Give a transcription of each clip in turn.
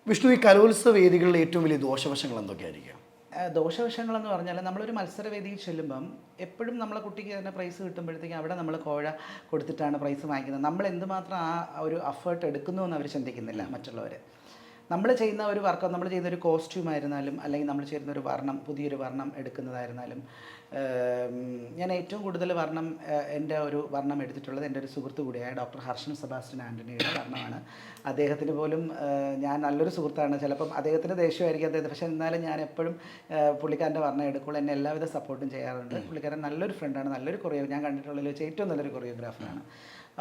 വിഷ്ണു, ഈ കലോത്സവ വേദികളിലെ ഏറ്റവും വലിയ ദോഷവശങ്ങൾ എന്തൊക്കെയായിരിക്കും? ദോഷവശങ്ങളെന്ന് പറഞ്ഞാൽ നമ്മളൊരു മത്സരവേദിയിൽ ചെല്ലുമ്പം എപ്പോഴും നമ്മളെ കുട്ടിക്ക് തന്നെ പ്രൈസ് കിട്ടുമ്പോഴത്തേക്കും അവിടെ നമ്മൾ കോഴ കൊടുത്തിട്ടാണ് പ്രൈസ് വാങ്ങിക്കുന്നത്. നമ്മൾ എന്തുമാത്രം ആ ഒരു അഫേർട്ട് എടുക്കുന്നു എന്ന് അവർ ചിന്തിക്കുന്നില്ല മറ്റുള്ളവർ. നമ്മൾ ചെയ്യുന്ന ഒരു വർക്ക്, നമ്മൾ ചെയ്യുന്ന ഒരു കോസ്റ്റ്യൂം ആയിരുന്നാലും, അല്ലെങ്കിൽ നമ്മൾ ചെയ്യുന്ന ഒരു വർണ്ണം, പുതിയൊരു വർണ്ണം എടുക്കുന്നതായിരുന്നാലും, ഞാൻ ഏറ്റവും കൂടുതൽ വർണ്ണം എൻ്റെ ഒരു വർണ്ണം എടുത്തിട്ടുള്ളത് എൻ്റെ ഒരു സുഹൃത്ത് കൂടിയായ ഡോക്ടർ ഹർഷൻ സെബാസ്റ്റ്യൻ ആൻ്റണിയുടെ വർണ്ണമാണ്. അദ്ദേഹത്തിന് പോലും ഞാൻ നല്ലൊരു സുഹൃത്താണ്. ചിലപ്പം അദ്ദേഹത്തിന് ദേഷ്യമായിരിക്കും അദ്ദേഹത്തിന്, പക്ഷേ എന്നാലും ഞാൻ എപ്പോഴും പുള്ളിക്കാരൻ്റെ വർണ്ണം എടുക്കുള്ളൂ. എന്നെ എല്ലാവിധ സപ്പോർട്ടും ചെയ്യാറുണ്ട്. പുള്ളിക്കാരൻ നല്ലൊരു ഫ്രണ്ടാണ്, നല്ലൊരു ഞാൻ കണ്ടിട്ടുള്ളതിൽ വെച്ച് ഏറ്റവും നല്ലൊരു കൊറിയോഗ്രാഫറാണ്.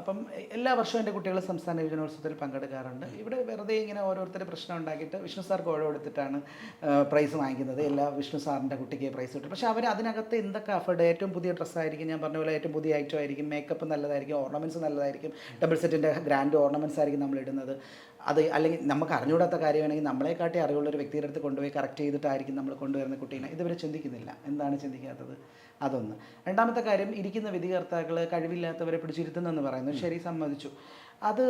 അപ്പം എല്ലാ വർഷവും എൻ്റെ കുട്ടികൾ സംസ്ഥാന യുവജനോത്സവത്തിൽ പങ്കെടുക്കാറുണ്ട്. ഇവിടെ വെറുതെ ഇങ്ങനെ ഓരോരുത്തർ പ്രശ്നം ഉണ്ടാക്കിയിട്ട് വിഷ്ണു സാർ കോഴ കൊടുത്തിട്ടാണ് പ്രൈസ് വാങ്ങിക്കുന്നത്. എല്ലാ വിഷ്ണു സാറിൻ്റെ കുട്ടിക്ക് പ്രൈസ് കിട്ടും. പക്ഷേ അവർ അതിനകത്ത് എന്തൊക്കെ അഫേർട്ട്, ഏറ്റവും പുതിയ ഡ്രസ്സായിരിക്കും, ഞാൻ പറഞ്ഞ പോലെ ഏറ്റവും പുതിയ ഐറ്റം ആയിരിക്കും, മേക്കപ്പ് നല്ലതായിരിക്കും, ഓർണമെൻറ്റ്സ് നല്ലതായിരിക്കും, ഡബിൾ സെറ്റിൻ്റെ ഗ്രാൻഡ് ഓർണമെൻറ്റ്സ് ആയിരിക്കും നമ്മൾ ഇടുന്നത്. അത് അല്ലെങ്കിൽ നമുക്ക് അറിഞ്ഞുകൂടാത്ത കാര്യമാണെങ്കിൽ നമ്മളെക്കാട്ടി അറിവുള്ളൊരു വ്യക്തിയുടെ അടുത്ത് കൊണ്ടുപോയി കറക്റ്റ് ചെയ്തിട്ടായിരിക്കും നമ്മൾ കൊണ്ടുവരുന്ന കുട്ടീനെ. ഇതുവരെ ചിന്തിക്കുന്നില്ല. എന്താണ് ചിന്തിക്കാത്തത്? അതൊന്ന്. രണ്ടാമത്തെ കാര്യം, ഇരിക്കുന്ന വിധികർത്താക്കൾ കഴിവില്ലാത്തവരെ പിടിച്ചിരുത്തുന്നെന്ന് പറയുന്നു. ശരി, സമ്മതിച്ചു. അത്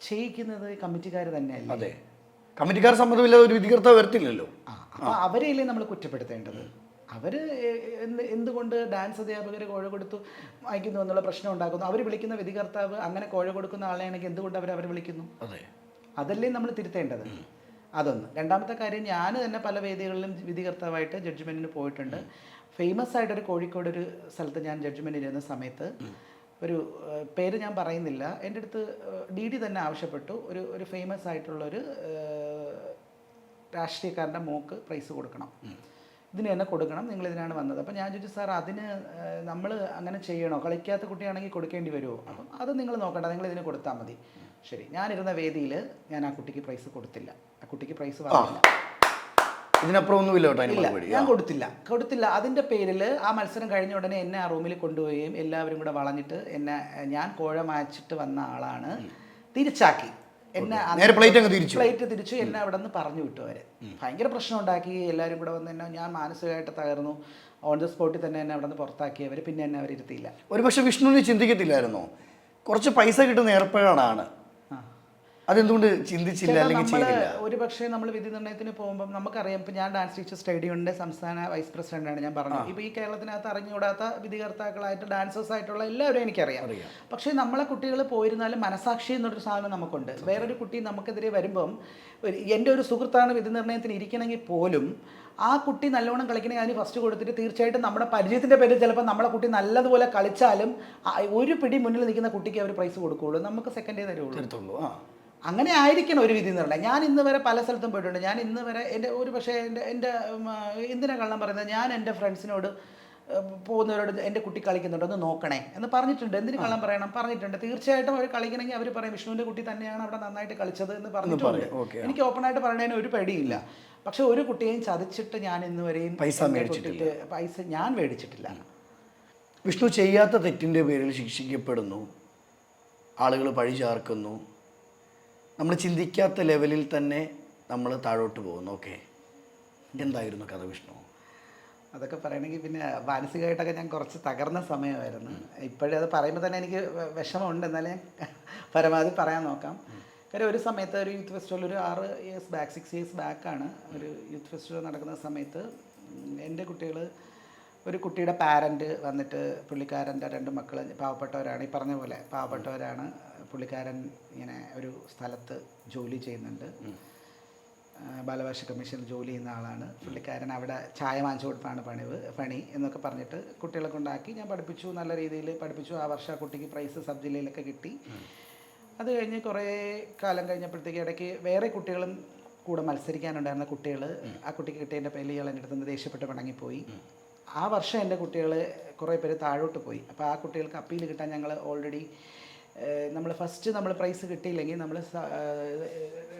ചെയ്യിക്കുന്നത് കമ്മിറ്റിക്കാർ തന്നെയല്ല. അതെ, കമ്മിറ്റിക്കാർ സമ്മതമില്ലാതെ ഒരു വിധികർത്താവ് വരത്തില്ലല്ലോ. അപ്പോൾ അവരെയല്ലേ നമ്മൾ കുറ്റപ്പെടുത്തേണ്ടത്? അവർ എന്തുകൊണ്ട് ഡാൻസ് അധ്യാപകർ കോഴ കൊടുത്തു വായിക്കുന്നു എന്നുള്ള പ്രശ്നം ഉണ്ടാക്കുന്നു? അവർ വിളിക്കുന്ന വിധികർത്താവ് അങ്ങനെ കോഴ കൊടുക്കുന്ന ആളെയാണെങ്കിൽ എന്തുകൊണ്ട് അവർ വിളിക്കുന്നു? അതെ, അതല്ലേ നമ്മൾ തിരുത്തേണ്ടത്. അതൊന്ന്. രണ്ടാമത്തെ കാര്യം, ഞാൻ തന്നെ പല വേദികളിലും വിധികർത്താവായിട്ട് ജഡ്ജ്മെൻറ്റിന് പോയിട്ടുണ്ട്. ഫേമസ് ആയിട്ടൊരു കോഴിക്കോട് ഒരു സ്ഥലത്ത് ഞാൻ ജഡ്ജ്മെൻറ്റിന് ഇരുന്ന സമയത്ത് ഒരു പേര് ഞാൻ പറയുന്നില്ല, എൻ്റെ അടുത്ത് ഡി തന്നെ ആവശ്യപ്പെട്ടു, ഒരു ഫേമസ് ആയിട്ടുള്ളൊരു രാഷ്ട്രീയക്കാരൻ്റെ മോക്ക് പ്രൈസ് കൊടുക്കണം, ഇതിന് തന്നെ കൊടുക്കണം, നിങ്ങളിതിനാണ് വന്നത്. അപ്പം ഞാൻ ചോദിച്ചു, സാർ അതിന് നമ്മൾ അങ്ങനെ ചെയ്യണോ? കളിക്കാത്ത കുട്ടിയാണെങ്കിൽ കൊടുക്കേണ്ടി വരുമോ? അപ്പം അത് നിങ്ങൾ നോക്കണ്ട, നിങ്ങളിതിന് കൊടുത്താൽ മതി. ശരി, ഞാനിരുന്ന വേദിയിൽ ഞാൻ ആ കുട്ടിക്ക് പ്രൈസ് കൊടുത്തില്ല. ആ കുട്ടിക്ക് പ്രൈസ് വാങ്ങില്ല. ഇതിനപ്പുറം ഒന്നുമില്ല കേട്ടോ. ഇല്ല, ഞാൻ കൊടുത്തില്ല. അതിൻ്റെ പേരിൽ ആ മത്സരം കഴിഞ്ഞ ഉടനെ എന്നെ ആ റൂമിൽ കൊണ്ടുപോവുകയും എല്ലാവരും കൂടെ വളഞ്ഞിട്ട് ഞാൻ കോഴ മാച്ചിട്ട് വന്ന ആളാണ് തിരിച്ചാക്കി. എന്നെ പ്ലേറ്റ് തിരിച്ചു എന്നെ അവിടെ നിന്ന് പറഞ്ഞു വിട്ടു. അവരെ ഭയങ്കര പ്രശ്നം ഉണ്ടാക്കി. എല്ലാവരും കൂടെ വന്ന് എന്നെ, ഞാൻ മാനസികമായിട്ട് തകർന്നു. ഓൺ ദ സ്പോട്ടിൽ തന്നെ എന്നെ അവിടെ നിന്ന് പുറത്താക്കിയവർ. പിന്നെ എന്നെ അവരിരുത്തിയില്ല. ഒരു പക്ഷേ വിഷ്ണുവിന് ചിന്തിക്കത്തില്ലായിരുന്നോ കുറച്ച് പൈസ കിട്ടുന്ന ഏർപ്പാടാണ്, അതെന്തുകൊണ്ട് ചിന്തിച്ചില്ല? അല്ലെങ്കിൽ ഒരു പക്ഷേ നമ്മൾ വിധി നിർണ്ണയത്തിന് പോകുമ്പോൾ നമുക്കറിയാം. ഇപ്പം ഞാൻ ഡാൻസ് ടീച്ചർ സ്റ്റേഡിയമിൻ്റെ സംസ്ഥാന വൈസ് പ്രസിഡന്റാണ്. ഞാൻ പറഞ്ഞത്, ഇപ്പോൾ ഈ കേരളത്തിനകത്ത് അറിഞ്ഞുകൂടാത്ത വിധികർത്താക്കളായിട്ട് ഡാൻസേഴ്സ് ആയിട്ടുള്ള എല്ലാവരും എനിക്കറിയാം. പക്ഷേ നമ്മളെ കുട്ടികൾ പോയിരുന്നാലും മനസാക്ഷി എന്നൊരു സാധനം നമുക്കുണ്ട്. വേറൊരു കുട്ടി നമുക്കെതിരെ വരുമ്പം, എൻ്റെ ഒരു സുഹൃത്താണ് വിധി നിർണ്ണയത്തിന് ഇരിക്കണമെങ്കിൽ പോലും ആ കുട്ടി നല്ലോണം കളിക്കണമെങ്കിൽ അതിന് ഫസ്റ്റ് കൊടുത്തിട്ട് തീർച്ചയായിട്ടും നമ്മുടെ പരിചയത്തിൻ്റെ പേരിൽ ചിലപ്പോൾ നമ്മളെ കുട്ടി നല്ലതുപോലെ കളിച്ചാലും ഒരു പിടി മുന്നിൽ നിൽക്കുന്ന കുട്ടിക്ക് അവർ പ്രൈസ് കൊടുക്കുകയുള്ളൂ, നമുക്ക് സെക്കൻഡേ തരുള്ളൂ. അങ്ങനെ ആയിരിക്കണം ഒരു വിധി നിർണ്ണയം. ഞാൻ ഇന്ന് വരെ പല സ്ഥലത്തും പോയിട്ടുണ്ട്. ഞാൻ ഇന്ന് വരെ എൻ്റെ ഒരു പക്ഷേ എൻ്റെ എന്തിനാ കള്ളം പറയുന്നത്, ഞാൻ എൻ്റെ ഫ്രണ്ട്സിനോട് പോകുന്നവരോട് എൻ്റെ കുട്ടി കളിക്കുന്നുണ്ടോ ഒന്ന് നോക്കണേ എന്ന് പറഞ്ഞിട്ടുണ്ട്. എന്തിന് കള്ളം പറയണം? പറഞ്ഞിട്ടുണ്ട്. തീർച്ചയായിട്ടും അവർ കളിക്കണമെങ്കിൽ അവർ പറയും വിഷ്ണുവിൻ്റെ കുട്ടി തന്നെയാണ് അവിടെ നന്നായിട്ട് കളിച്ചത് എന്ന് പറഞ്ഞിട്ടുണ്ട്. എനിക്ക് ഓപ്പണായിട്ട് പറയണതിന് ഒരു പേടിയില്ല. പക്ഷെ ഒരു കുട്ടിയെയും ചതിച്ചിട്ട് ഞാൻ ഇന്ന് വരെയും പൈസ ഞാൻ മേടിച്ചിട്ടില്ല. വിഷ്ണു ചെയ്യാത്ത തെറ്റിൻ്റെ പേരിൽ ശിക്ഷിക്കപ്പെടുന്നു, ആളുകൾ പഴി ചാർക്കുന്നു, നമ്മൾ ചിന്തിക്കാത്ത ലെവലിൽ തന്നെ നമ്മൾ താഴോട്ട് പോകുന്നു. ഓക്കെ, എന്തായിരുന്നു കഥ വിഷ്ണു? അതൊക്കെ പറയണമെങ്കിൽ പിന്നെ മാനസികമായിട്ടൊക്കെ ഞാൻ കുറച്ച് തകർന്ന സമയമായിരുന്നു. ഇപ്പോഴും അത് പറയുമ്പോൾ തന്നെ എനിക്ക് വിഷമമുണ്ട്, എന്നാലും ഞാൻ പരമാവധി പറയാൻ നോക്കാം. കാര്യം ഒരു സമയത്ത് ഒരു യൂത്ത് ഫെസ്റ്റിവൽ, ഒരു 6 ഇയേഴ്സ് ബാക്ക്, 6 ഇയേഴ്സ് ബാക്കാണ് ഒരു യൂത്ത് ഫെസ്റ്റിവൽ നടക്കുന്ന സമയത്ത് എൻ്റെ കുട്ടികൾ, ഒരു കുട്ടിയുടെ പാരൻറ്റ് വന്നിട്ട്, പുള്ളിക്കാരൻ്റെ 2 മക്കൾ പാവപ്പെട്ടവരാണ്, ഈ പറഞ്ഞ പോലെ പാവപ്പെട്ടവരാണ്. പുള്ളിക്കാരൻ ഇങ്ങനെ ഒരു സ്ഥലത്ത് ജോലി ചെയ്യുന്നുണ്ട്, ബാലാവകാശ കമ്മീഷനിൽ ജോലി ചെയ്യുന്ന ആളാണ്. പുള്ളിക്കാരൻ അവിടെ ചായ വാങ്ങിച്ചു കൊടുത്താണ് പണി എന്നൊക്കെ പറഞ്ഞിട്ട് കുട്ടികളെ കൊണ്ടാക്കി. ഞാൻ പഠിപ്പിച്ചു, നല്ല രീതിയിൽ പഠിപ്പിച്ചു. ആ വർഷം ആ കുട്ടിക്ക് പ്രൈസ് സബ് ജില്ലയിലൊക്കെ കിട്ടി. അത് കഴിഞ്ഞ് കുറേ കാലം കഴിഞ്ഞപ്പോഴത്തേക്ക് ഇടയ്ക്ക് വേറെ കുട്ടികളും കൂടെ മത്സരിക്കാനുണ്ടായിരുന്ന കുട്ടികൾ, ആ കുട്ടിക്ക് കിട്ടിയതിൻ്റെ പേരിൽ ഇയാൾ എൻ്റെ അടുത്ത് നിന്ന് ദേഷ്യപ്പെട്ട് മടങ്ങിപ്പോയി. ആ വർഷം എൻ്റെ കുട്ടികൾ കുറേ പേര് താഴോട്ട് പോയി. അപ്പോൾ ആ കുട്ടികൾക്ക് അപ്പീൽ കിട്ടാൻ ഞങ്ങൾ ഓൾറെഡി നമ്മൾ ഫസ്റ്റ് നമ്മൾ പ്രൈസ് കിട്ടിയില്ലെങ്കിൽ, നമ്മൾ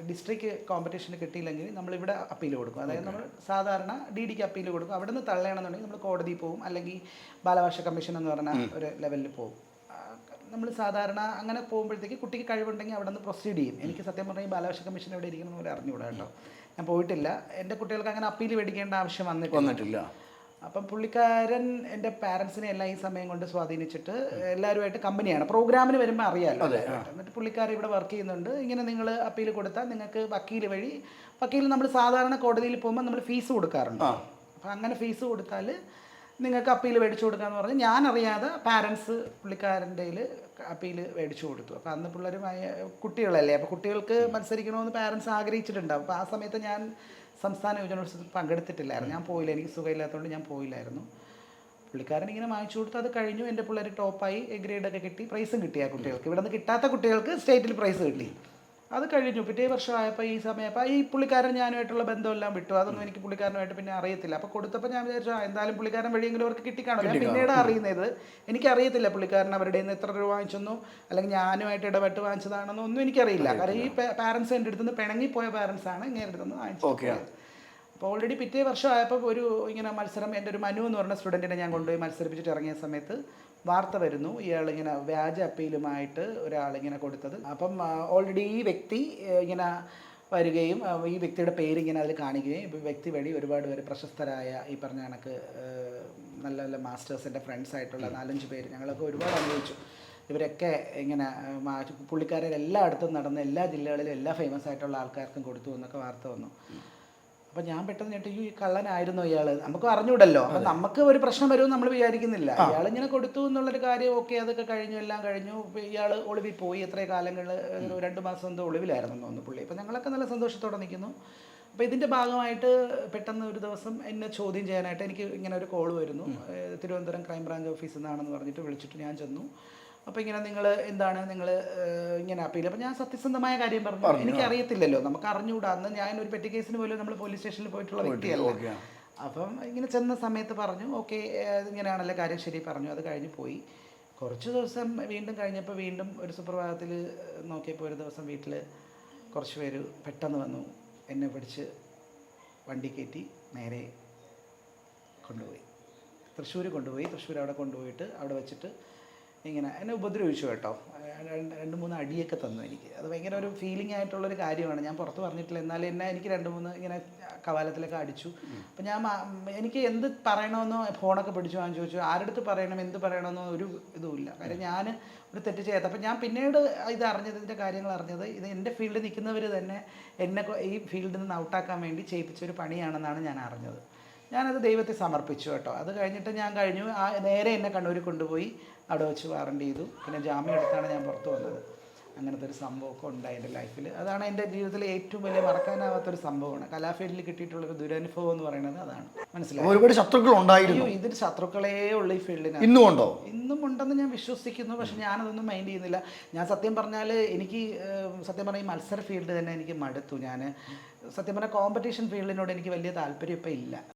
ഡിസ്ട്രിക്ട് കോമ്പറ്റീഷന് കിട്ടിയില്ലെങ്കിൽ നമ്മളിവിടെ അപ്പീൽ കൊടുക്കും. അതായത് നമ്മൾ സാധാരണ DDക്ക് അപ്പീൽ കൊടുക്കും. അവിടെ നിന്ന് തള്ളയണമെന്നുണ്ടെങ്കിൽ നമ്മൾ കോടതി പോകും, അല്ലെങ്കിൽ ബാലാവകാശ കമ്മീഷൻ എന്ന് പറഞ്ഞ ഒരു ലെവലിൽ പോകും. നമ്മൾ സാധാരണ അങ്ങനെ പോകുമ്പോഴത്തേക്ക് കുട്ടിക്ക് കഴിവുണ്ടെങ്കിൽ അവിടെ നിന്ന് പ്രൊസീഡ് ചെയ്യും. എനിക്ക് സത്യം പറഞ്ഞാൽ ഈ ബാലാവകാശ കമ്മീഷൻ എവിടെ ഇരിക്കണമെന്ന് പോലെ അറിഞ്ഞുകൂടാ കേട്ടോ. ഞാൻ പോയിട്ടില്ല. എൻ്റെ കുട്ടികൾക്ക് അങ്ങനെ അപ്പീൽ മേടിക്കേണ്ട ആവശ്യം വന്നിട്ടില്ല. അപ്പം പുള്ളിക്കാരൻ എൻ്റെ പാരൻസിനെ എല്ലാം ഈ സമയം കൊണ്ട് സ്വാധീനിച്ചിട്ട് എല്ലാവരുമായിട്ട് കമ്പനിയാണ്, പ്രോഗ്രാമിന് വരുമ്പോൾ അറിയാമല്ലോ. എന്നിട്ട് പുള്ളിക്കാരൻ ഇവിടെ വർക്ക് ചെയ്യുന്നുണ്ട്, ഇങ്ങനെ നിങ്ങൾ അപ്പീൽ കൊടുത്താൽ നിങ്ങൾക്ക് വക്കീൽ നമ്മൾ സാധാരണ കോടതിയിൽ പോകുമ്പോൾ നമ്മൾ ഫീസ് കൊടുക്കാറുണ്ട്. അപ്പം അങ്ങനെ ഫീസ് കൊടുത്താൽ നിങ്ങൾക്ക് അപ്പീൽ മേടിച്ചു കൊടുക്കാമെന്ന് പറഞ്ഞ് ഞാനറിയാതെ പാരൻസ് പുള്ളിക്കാരൻ്റെ അപ്പീൽ മേടിച്ചു കൊടുത്തു. അപ്പോൾ അന്ന് പിള്ളേർ കുട്ടികളല്ലേ, അപ്പോൾ കുട്ടികൾക്ക് മത്സരിക്കണമെന്ന് പാരൻസ് ആഗ്രഹിച്ചിട്ടുണ്ടാവും. അപ്പോൾ ആ സമയത്ത് ഞാൻ സംസ്ഥാന യുവജനോത്സവത്തിൽ പങ്കെടുത്തിട്ടില്ലായിരുന്നു, ഞാൻ പോയില്ല, എനിക്ക് സുഖമില്ലാത്തതുകൊണ്ട് ഞാൻ പോയില്ലായിരുന്നു. പുള്ളിക്കാരൻ ഇങ്ങനെ വാങ്ങിച്ചു കൊടുത്തു, അത് കഴിഞ്ഞു. എൻ്റെ പിള്ളേർ ടോപ്പായി, ഗ്രേഡൊക്കെ കിട്ടി, പ്രൈസും കിട്ടി ആ കുട്ടികൾക്ക്. ഇവിടെ നിന്ന് കിട്ടാത്ത കുട്ടികൾക്ക് സ്റ്റേറ്റിൽ പ്രൈസ് കിട്ടി. അത് കഴിഞ്ഞു. പിറ്റേ വർഷമായപ്പോൾ ഈ സമയപ്പോൾ ഈ പുള്ളിക്കാരൻ ഞാനുമായിട്ടുള്ള ബന്ധമെല്ലാം വിട്ടു. അതൊന്നും എനിക്ക് പുള്ളിക്കാരനുമായിട്ട് പിന്നെ അറിയത്തില്ല. അപ്പോൾ കൊടുത്തപ്പോൾ ഞാൻ വിചാരിച്ചു എന്തായാലും പുള്ളിക്കാരൻ വഴിയെങ്കിലും അവർക്ക് കിട്ടിക്കാണോ. ഞാൻ പിന്നീട് അറിയുന്നത്, എനിക്കറിയത്തില്ല പുള്ളിക്കാരൻ അവരുടെ നിന്ന് എത്ര രൂപ വാങ്ങിച്ചെന്നോ അല്ലെങ്കിൽ ഞാനുമായിട്ട് ഇടപെട്ട് വാങ്ങിച്ചതാണെന്നോ ഒന്നും എനിക്കറിയില്ല. കാരണം ഈ പാരൻസ് എൻ്റെ അടുത്തുനിന്ന് പിണങ്ങിപ്പോയ പാരൻസാണ് ഇങ്ങനെ അടുത്തുനിന്ന് വാങ്ങിച്ചത്. അപ്പോൾ ഓൾറെഡി പിറ്റേ വർഷമായപ്പോൾ ഒരു ഇങ്ങനെ മത്സരം, എൻ്റെ ഒരു മനു എന്ന് പറഞ്ഞ സ്റ്റുഡൻറ്റിനെ ഞാൻ കൊണ്ടുപോയി മത്സരിപ്പിച്ചിട്ട് ഇറങ്ങിയ സമയത്ത് വാർത്ത വരുന്നു, ഇയാളിങ്ങനെ വ്യാജ അപ്പീലുമായിട്ട് ഒരാളിങ്ങനെ കൊടുത്തത്. അപ്പം ഓൾറെഡി ഈ വ്യക്തി ഇങ്ങനെ വരികയും ഈ വ്യക്തിയുടെ പേരിങ്ങനെ അതിൽ കാണിക്കുകയും ഇപ്പോൾ വ്യക്തി വഴി ഒരുപാട് പേര് പ്രശസ്തരായ ഈ പറഞ്ഞ കണക്ക് നല്ല നല്ല മാസ്റ്റേഴ്സിൻ്റെ ഫ്രണ്ട്സായിട്ടുള്ള 4-5 പേര് ഞങ്ങളൊക്കെ ഒരുപാട് അനുഭവിച്ചു. ഇവരൊക്കെ ഇങ്ങനെ പുള്ളിക്കാരെ എല്ലായിടത്തും നടന്ന് എല്ലാ ജില്ലകളിലും എല്ലാ ഫേമസ് ആയിട്ടുള്ള ആൾക്കാർക്കും കൊടുത്തു എന്നൊക്കെ വാർത്ത വന്നു. അപ്പം ഞാൻ പെട്ടെന്ന് ഞെട്ടി, ഈ കള്ളനായിരുന്നു ഇയാൾ, നമുക്ക് അറിഞ്ഞൂടല്ലോ. അപ്പം നമുക്ക് ഒരു പ്രശ്നം വരുമെന്ന് നമ്മൾ വിചാരിക്കുന്നില്ല. ഇയാളിങ്ങനെ കൊടുത്തു എന്നുള്ളൊരു കാര്യം ഓക്കെ, അതൊക്കെ കഴിഞ്ഞു, എല്ലാം കഴിഞ്ഞു. ഇയാൾ ഒളിവിൽ പോയി, എത്ര കാലങ്ങൾ 2 മാസം എന്തോ ഒളിവിലായിരുന്നു തോന്നുന്നു പുള്ളി. അപ്പം ഞങ്ങളൊക്കെ നല്ല സന്തോഷത്തോടെ നിൽക്കുന്നു. അപ്പോൾ ഇതിൻ്റെ ഭാഗമായിട്ട് പെട്ടെന്ന് ഒരു ദിവസം എന്നെ ചോദ്യം ചെയ്യാനായിട്ട് എനിക്ക് ഇങ്ങനെ ഒരു കോൾ വരുന്നു, തിരുവനന്തപുരം ക്രൈംബ്രാഞ്ച് ഓഫീസിൽ നിന്നാണെന്ന് പറഞ്ഞിട്ട് വിളിച്ചിട്ട് ഞാൻ ചെന്നു. അപ്പോൾ ഇങ്ങനെ നിങ്ങൾ എന്താണ് നിങ്ങൾ ഇങ്ങനെ അപ്പീൽ. അപ്പോൾ ഞാൻ സത്യസന്ധമായ കാര്യം പറഞ്ഞു, എനിക്കറിയത്തില്ലല്ലോ, നമുക്ക് അറിഞ്ഞുകൂടാ. അന്ന് ഞാനൊരു പെറ്റി കേസിന് പോലും നമ്മൾ പോലീസ് സ്റ്റേഷനിൽ പോയിട്ടുള്ള വ്യക്തിയല്ല. അപ്പം ഇങ്ങനെ ചെന്ന സമയത്ത് പറഞ്ഞു ഓക്കെ ഇങ്ങനെയാണല്ലോ കാര്യം, ശരി പറഞ്ഞു. അത് കഴിഞ്ഞ് പോയി. കുറച്ച് ദിവസം വീണ്ടും കഴിഞ്ഞപ്പോൾ വീണ്ടും ഒരു സുപ്രഭാതത്തിൽ നോക്കിയപ്പോൾ ഒരു ദിവസം വീട്ടിൽ കുറച്ച് പേര് പെട്ടെന്ന് വന്നു, എന്നെ പിടിച്ച് വണ്ടി കയറ്റി നേരെ കൊണ്ടുപോയി, തൃശ്ശൂർ കൊണ്ടുപോയി. തൃശ്ശൂർ അവിടെ കൊണ്ടുപോയിട്ട് അവിടെ വെച്ചിട്ട് ഇങ്ങനെ എന്നെ ഉപദ്രവിച്ചു കേട്ടോ. 2-3 അടിയൊക്കെ തന്നു എനിക്ക്. അത് ഭയങ്കര ഒരു ഫീലിംഗ് ആയിട്ടുള്ളൊരു കാര്യമാണ്, ഞാൻ പുറത്ത് പറഞ്ഞിട്ടില്ല. എന്നാലും എന്നെ എനിക്ക് 2-3 ഇങ്ങനെ കവാലത്തിലൊക്കെ അടിച്ചു. അപ്പം എനിക്ക് എന്ത് പറയണമെന്നോ ഫോണൊക്കെ പിടിച്ചു വാങ്ങി ചോദിച്ചു, ആരുടെ പറയണം എന്ത് പറയണമെന്നോ ഒരു ഇതുമില്ല. കാര്യം ഞാൻ ഒരു തെറ്റ് ചെയ്യാത്ത. അപ്പം ഞാൻ പിന്നീട് ഇതിൻ്റെ കാര്യങ്ങൾ അറിഞ്ഞത്, ഇത് എൻ്റെ ഫീൽഡിൽ നിൽക്കുന്നവർ തന്നെ എന്നെ ഈ ഫീൽഡിൽ നിന്ന് ഔട്ടാക്കാൻ വേണ്ടി ചെയ്യിപ്പിച്ചൊരു പണിയാണെന്നാണ് ഞാൻ അറിഞ്ഞത്. ഞാനത് ദൈവത്തെ സമർപ്പിച്ചു കേട്ടോ. അത് കഴിഞ്ഞിട്ട് ഞാൻ നേരെ എന്നെ കണ്ണൂരിൽ കൊണ്ടുപോയി അവിടെ വെച്ച് വാറണ്ട് ചെയ്തു. പിന്നെ ജാമ്യം എടുത്താണ് ഞാൻ പുറത്ത് വന്നത്. അങ്ങനത്തെ ഒരു സംഭവമൊക്കെ ഉണ്ടായി എൻ്റെ ലൈഫിൽ. അതാണ് എൻ്റെ ജീവിതത്തിലെ ഏറ്റവും വലിയ മറക്കാനാവാത്തൊരു സംഭവമാണ്. കലാഫീൽഡിൽ കിട്ടിയിട്ടുള്ളൊരു ദുരനുഭവം എന്ന് പറയുന്നത് അതാണ്. മനസ്സിലായി. ഒരുപാട് ശത്രുക്കൾ ഉണ്ടായിരുന്നു. ഇതിന് ശത്രുക്കളേ ഉള്ളൂ ഈ ഫീൽഡിന്. ഇന്നും ഉണ്ടോ? ഇന്നും ഉണ്ടെന്ന് ഞാൻ വിശ്വസിക്കുന്നു. പക്ഷെ ഞാനതൊന്നും മൈൻഡ് ചെയ്യുന്നില്ല. ഞാൻ സത്യം പറഞ്ഞാൽ എനിക്ക് സത്യം പറഞ്ഞാൽ ഈ മത്സര ഫീൽഡ് തന്നെ എനിക്ക് മടുത്തു. ഞാൻ സത്യം പറഞ്ഞാൽ കോമ്പറ്റീഷൻ ഫീൽഡിനോട് എനിക്ക് വലിയ താല്പര്യം ഇപ്പം ഇല്ല.